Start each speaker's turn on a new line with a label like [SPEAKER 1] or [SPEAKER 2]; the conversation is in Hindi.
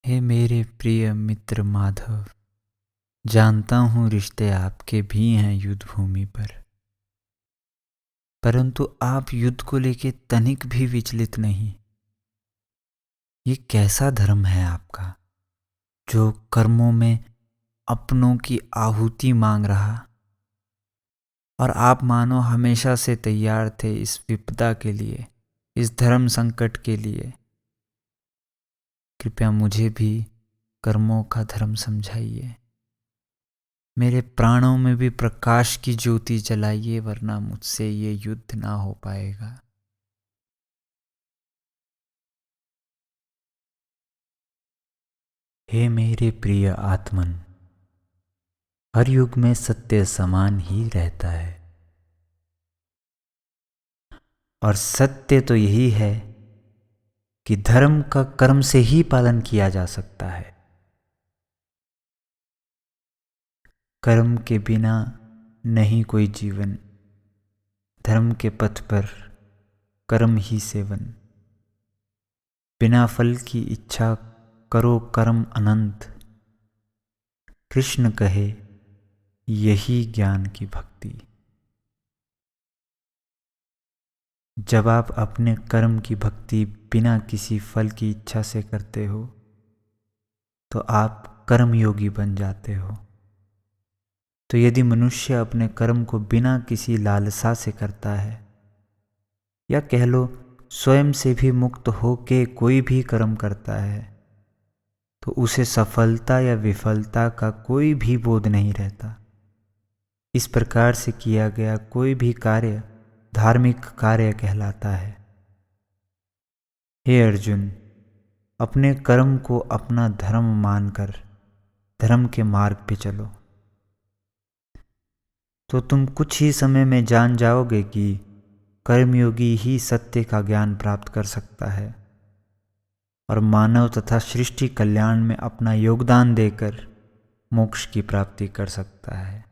[SPEAKER 1] हे मेरे प्रिय मित्र माधव, जानता हूँ रिश्ते आपके भी हैं युद्ध भूमि पर, परंतु आप युद्ध को लेके तनिक भी विचलित नहीं। ये कैसा धर्म है आपका जो कर्मों में अपनों की आहुति मांग रहा, और आप मानो हमेशा से तैयार थे इस विपदा के लिए, इस धर्म संकट के लिए। कृपया मुझे भी कर्मों का धर्म समझाइए, मेरे प्राणों में भी प्रकाश की ज्योति जलाइए, वरना मुझसे ये युद्ध ना हो पाएगा। हे मेरे प्रिय आत्मन, हर युग में सत्य समान ही रहता है, और सत्य तो यही है कि धर्म का कर्म से ही पालन किया जा सकता है। कर्म के बिना नहीं कोई जीवन, धर्म के पथ पर कर्म ही सेवन। बिना फल की इच्छा करो कर्म अनंत, कृष्ण कहे यही ज्ञान की भक्ति। जब आप अपने कर्म की भक्ति बिना किसी फल की इच्छा से करते हो तो आप कर्मयोगी बन जाते हो। तो यदि मनुष्य अपने कर्म को बिना किसी लालसा से करता है, या कह लो स्वयं से भी मुक्त होके कोई भी कर्म करता है, तो उसे सफलता या विफलता का कोई भी बोध नहीं रहता। इस प्रकार से किया गया कोई भी कार्य धार्मिक कार्य कहलाता है। हे अर्जुन, अपने कर्म को अपना धर्म मानकर धर्म के मार्ग पे चलो, तो तुम कुछ ही समय में जान जाओगे कि कर्मयोगी ही सत्य का ज्ञान प्राप्त कर सकता है और मानव तथा सृष्टि कल्याण में अपना योगदान देकर मोक्ष की प्राप्ति कर सकता है।